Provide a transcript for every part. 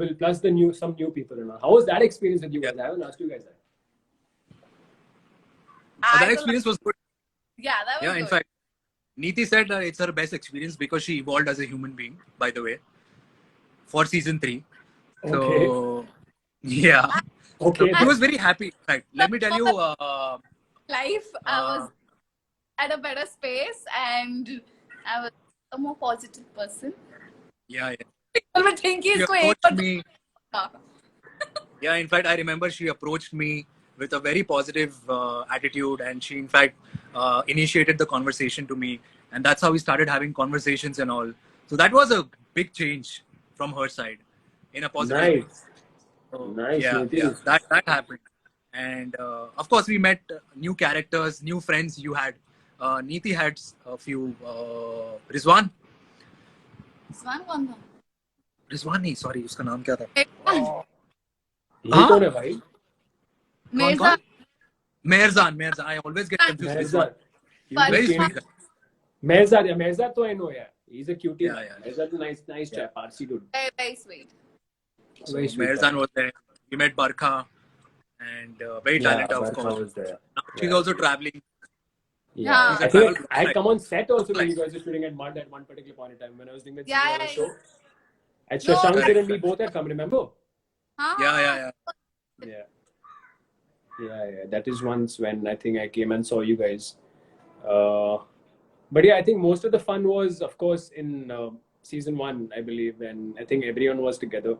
available, plus some new people. And all. How was that experience with you guys? I haven't asked you guys that. That experience was good. Yeah, that was good. In fact, Neeti said it's her best experience because she evolved as a human being, by the way, for season 3. So, Okay. yeah. Okay. So, he was very happy. Right. Let me tell you. Life, I was at a better space and I was a more positive person. Yeah. People would think he's She going. approached me. Yeah, in fact, I remember she approached me with a very positive attitude, and she, in fact, initiated the conversation to me, and that's how we started having conversations and all. So that was a big change from her side, in a positive way. So, Nice. Yeah, that happened, and of course, we met new characters, new friends. You had Neeti had a few. Rizwan. Rizwan कौन था? Rizwan नहीं, sorry, उसका नाम क्या था? ये कौन है भाई? Mirza. Mehrzan. I always get confused. Mehrzad. Very sweet. Mehrzad to I know, yeah. He's a cutie. Yeah. Mehrzad is nice chap, Parsi dude. Very, very sweet. Very sweet. Mehrzan was there. We met Barkha, and very talented, of course. Was there. Now she's also traveling. Yeah. I think I had come on set also when you guys were shooting at Mud at one particular point in time when I was doing that show. At Shashank and we both had come, remember? Yeah. Yeah. That is once when I think I came and saw you guys. But yeah, I think most of the fun was, of course, in season 1, I believe, and I think everyone was together.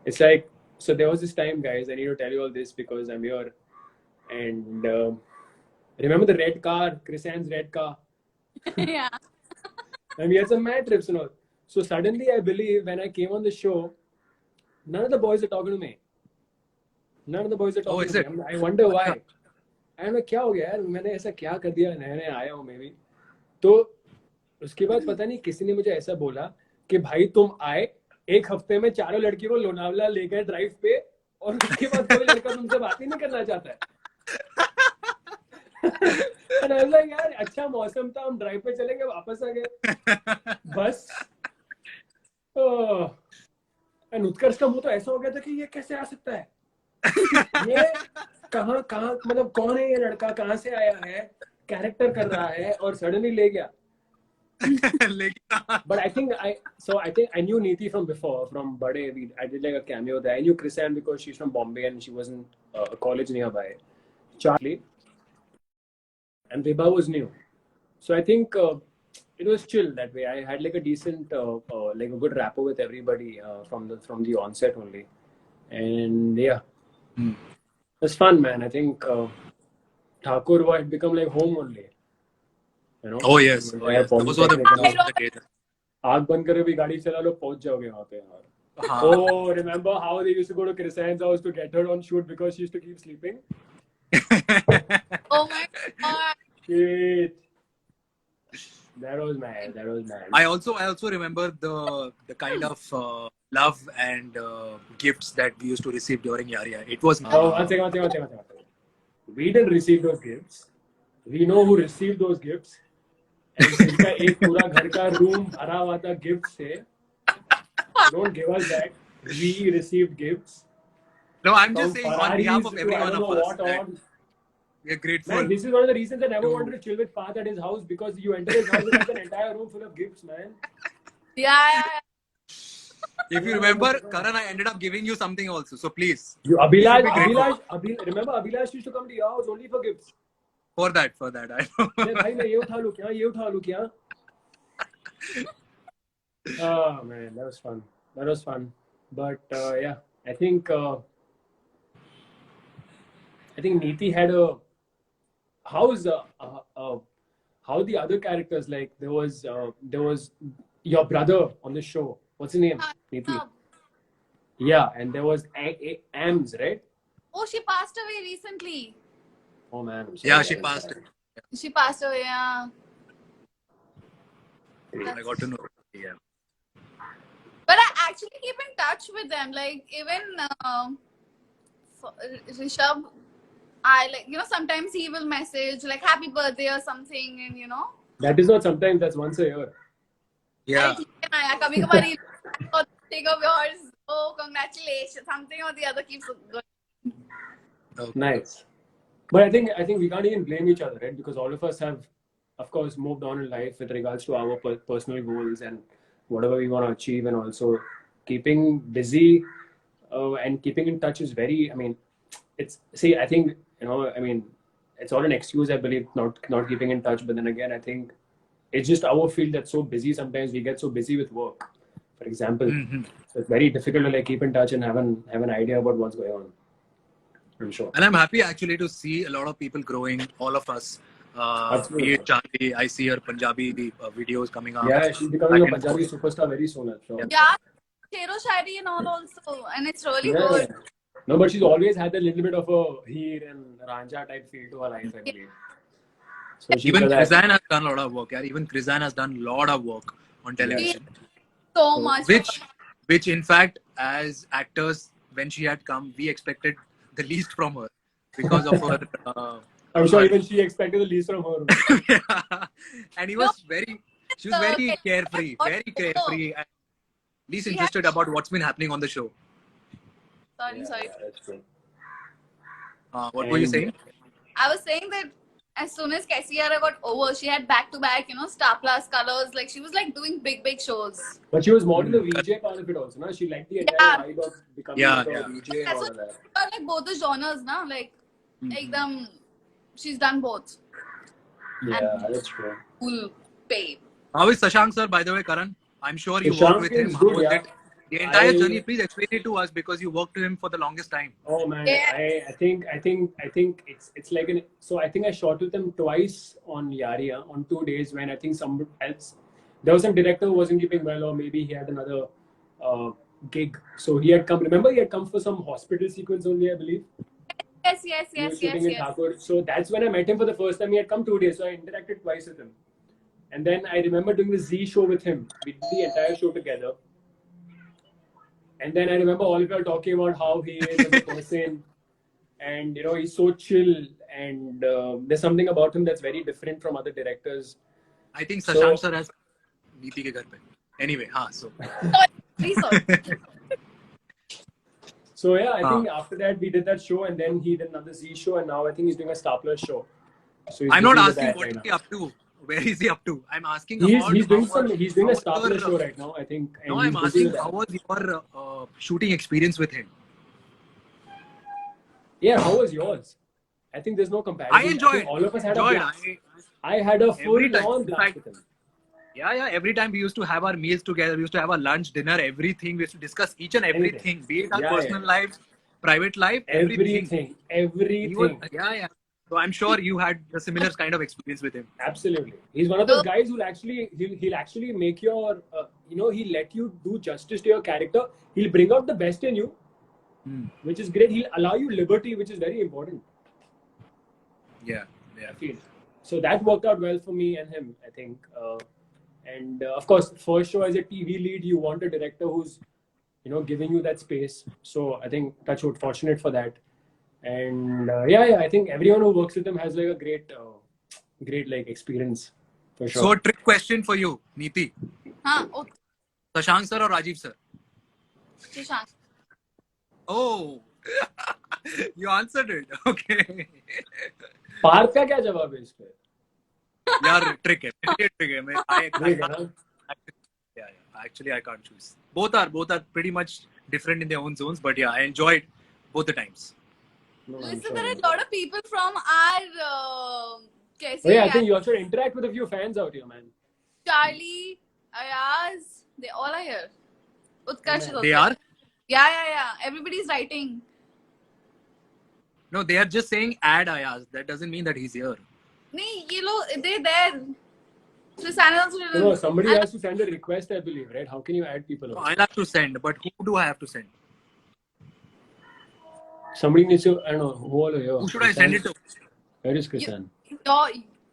It's like, so there was this time, guys, I need to tell you all this because I'm here. And remember the red car, Chris Ann's red car? Yeah. And we had some mad trips and all. So suddenly, I believe, when I came on the show, none of the boys are talking to me. None of the boys are talking to me. I wonder why. And क्या हो गया यार, मैंने ऐसा क्या कर दिया, नए आया हूँ मैं भी. तो उसके बाद पता नहीं किसी ने मुझे ऐसा बोला कि भाई तुम आए, एक हफ्ते में 4 लड़की को लोनावला ले गए ड्राइव पे और उसके बाद कोई लड़का तुमसे बात ही नहीं करना चाहता है. And I was like, यार अच्छा मौसम था, हम ड्राइव पे चलेंगे, वापस आ गए बस. एंड उत्कर्ष का मुंह तो ऐसा हो गया था कि ये कैसे आ सकता है, ये कहाँ मतलब कौन है ये लड़का, कहाँ से आया है, कैरेक्टर कर रहा है और सडनली ले गया. But I think I knew Neeti from before, from Bade. I did like a cameo there. I knew Chris Ann because she's from Bombay and she was in a college nearby. Charlie and Vibha was new, so I think it was chill that way. I had like a decent, like a good rapport with everybody from the onset only, and yeah, it was fun, man. I think Thakur had become like home only. You know? Oh yes. Those were the days. आग बंद करे भी गाड़ी चला लो, पहुंच जाओगे वहाँ पे यार. Oh, remember how they used to go to Chris Ann's house to get her on shoot because she used to keep sleeping? Oh my god. Shit. That was mad. I also remember the kind of love and gifts that we used to receive during Yaria. It was. Oh, one second. We didn't receive those gifts. We know who received those gifts. जिनका एक पूरा घर का room भरा हुआ था gift से. Don't give us that. We received gifts. No, I'm just saying on behalf of every one of us. We are grateful. Man, this is one of the reasons I never wanted to chill with Path at his house, because you enter his house and there's an entire room full of gifts, man. Yeah. If you remember, Karan, I ended up giving you something also. So please. Remember Abhilash used to come to your house only for gifts. For that, I know. भाई मैं ये उठा लूँ क्या? Oh man, that was fun. But yeah, I think Neeti had a how the other characters, like there was your brother on the show. What's his name? Neeti. Yeah, and there was Ams, right? Oh, she passed away recently. Oh man. Yeah, she passed. She passed away, yeah. I got to know. Yeah. But I actually keep in touch with them. Like even Rishabh, I like, you know, sometimes he will message like happy birthday or something, and you know. That is not sometimes, that's once a year. Yeah. Kabhi kabhar take of yours. Oh, congratulations. Something or the other keeps going. Okay. Nice. But I think we can't even blame each other, right? Because all of us have, of course, moved on in life with regards to our personal goals and whatever we want to achieve, and also keeping busy and keeping in touch is very. I mean, it's see. I think I mean, it's all an excuse. I believe not keeping in touch, but then again, I think it's just our field that's so busy. Sometimes we get so busy with work, for example. Mhm. So it's very difficult to like keep in touch and have an idea about what's going on. I'm sure. And I'm happy actually to see a lot of people growing, all of us. Be Absolutely. it Charlie, I see her Punjabi videos coming up. Yeah, she's becoming Back a and Punjabi forth. superstar very soon, I'm sure. Yeah, Shero Shairi and all also. And it's really Yeah. good. No, but she's always had a little bit of a Heer and Ranja type feel to her life, I believe. So she's Even got that. Krizan has done a lot of work. Yeah? Even Krizan has done a lot of work on Yeah. television. So much. Which in fact, as actors, when she had come, we expected the least from her because of her. I'm sure her- even she expected the least from her. Yeah. And she was very carefree, What- very carefree, and least She had- interested about what's been happening on the show. Sorry. Yeah, that's true. What were you And- saying? I was saying that as soon as Kaisiyara got over, she had back-to-back, Star Plus, Colors. Like, she was like doing big shows. But she was more to the VJ part of it also, no? She liked the entire vibe of becoming Yeah, a yeah. VJ and That's all what of that. got like both the genres, na? Like, she's done both. Yeah, that's true. Cool babe. How is Sashank sir, by the way, Karan? I'm sure you Sashank worked with him. is How good, was yeah. it? The entire I- journey, please explain it to us because you worked with him for the longest time. Oh man, Yeah. I think it's like so I think I shot with him twice on Yaria on 2 days when I think someone else there was some director who wasn't keeping well, or maybe he had another gig. So he had come. Remember, he had come for some hospital sequence only, I believe. He was shooting in Thakur. So that's when I met him for the first time. He had come 2 days, so I interacted twice with him. And then I remember doing the Z show with him. We did the entire show together. And then I remember all of you talking about how he is as a person, and he's so chill, and there's something about him that's very different from other directors. I think So- Sashank sir has Neeti ke ghar pe. Anyway, so. Sorry. So yeah, I think after that we did that show, and then he did another Z show, and now I think he's doing a Star Plus show. So I'm not busy with asking that what right is he now. up to. Where is he up to? I'm asking He's about he's doing a how Star was Plus your- show right now, I think. And No, he's I'm busy asking with that. how was your shooting experience with him? Yeah, how was yours? I think there's no comparison. I enjoyed. think all of us had a enjoyed. blast. I had a full Every time. on In blast fact, with him. Yeah. Every time we used to have our meals together, we used to have our lunch, dinner, everything. We used to discuss each and everything, be it our Yeah, personal life, private life, everything. Everything. He was, yeah. So I'm sure you had a similar kind of experience with him. Absolutely. He's one of those guys who'll actually make your he'll let you do justice to your character. He'll bring out the best in you, which is great. He'll allow you liberty, which is very important. Yeah. I feel. So that worked out well for me and him, I think. And of course, first show as a TV lead, you want a director who's giving you that space. So I think Touchwood fortunate for that. And I think everyone who works with him has like a great like experience for sure. So a trick question for you, Neeti. Oh, Sashank sir or Rajiv sir? Shashank. Oh, you answered it. Okay. Partha का क्या जवाब है इस पे? यार trick है. Trick है. Trick है ना? Yeah. Actually, I can't choose. Both are pretty much different in their own zones, but yeah, I enjoyed both the times. No, I'm Listen, sure there are you a lot of people from our Oh, yeah, I think you also interact with a few fans out here, man. Charlie, Ayaz, they all are here. Utkarsh is They also are? here. Yeah. Everybody's writing. No, they are just saying add Ayaz. That doesn't mean that he's here. Nee, they're there. Susanna also didn't. No, somebody has to send a request, I believe, right? How can you add people? So Also? I'll have to send, but who do I have to send? Somebody needs to, I don't know, who all are here? Who should I send it to? Where is Krishan?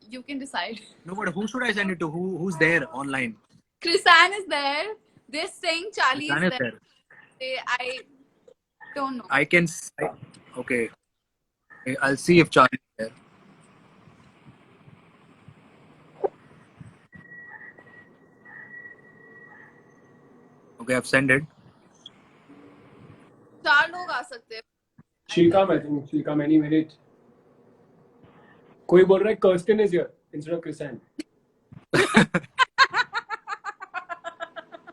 You can decide. No, but who should I send it to? Who's there online? Krisan is there. They're saying Charlie Krishan is is there. there. I don't know. I can. Okay. I'll see if Charlie is there. Okay, I've sent it. 4 लोग आ सकते हैं. She'll come, I think. She'll come any minute. कोई बोल रहा है Kirsten is here instead of Chrisann.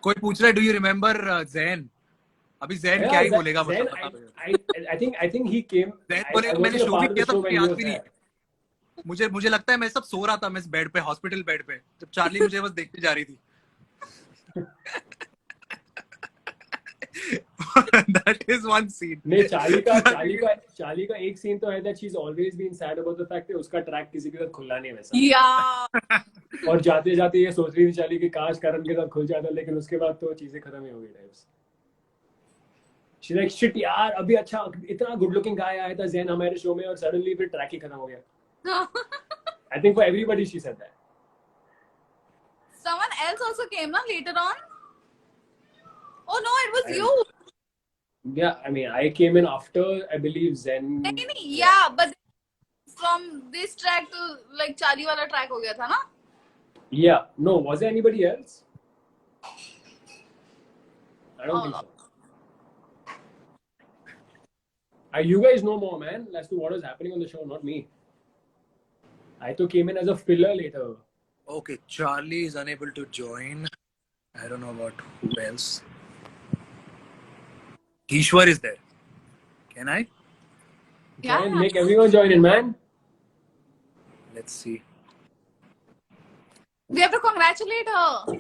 कोई पूछ रहा है, do you remember Zain? अभी Zain क्या ही बोलेगा Zain, मतलब. I think he came. Zain बोलेगा मैंने शो भी किया था, मुझे याद भी नहीं. नहीं. मुझे लगता है मैं सब सो रहा था, मैं बेड पे, हॉस्पिटल बेड पे, जब चार्ली मुझे बस देखती जा रही थी. That is one scene. नहीं, चार्ली का एक सीन तो है that she's always been sad about the fact कि उसका ट्रैक किसी के साथ खुला नहीं वैसा. Yeah. और जाते जाते ये सोच रही थी चार्ली कि काश करण के साथ खुल जाता, लेकिन उसके बाद तो चीजें खत्म ही हो गई टाइप्स. She's like shit यार, अभी अच्छा इतना गुड लुकिंग गाय आया था ज़ैन हमारे शो में और सडनली फिर ट्रैक ही खत्म हो गया. I think for everybody she said that. Someone else also came na later on. Oh no, it was you. Yeah, I mean I came in after, I believe Zen. नहीं, yeah, but from this track to like Charlie वाला track हो गया था ना? Yeah, no, was there anybody else? I don't think so. You guys know more, man, as to what is happening on the show, not me. I too came in as a filler later. Okay, Charlie is unable to join. I don't know about who else. Ishwar is there. Can I? Yeah. Can make everyone join in, man. Let's see. We have to congratulate her.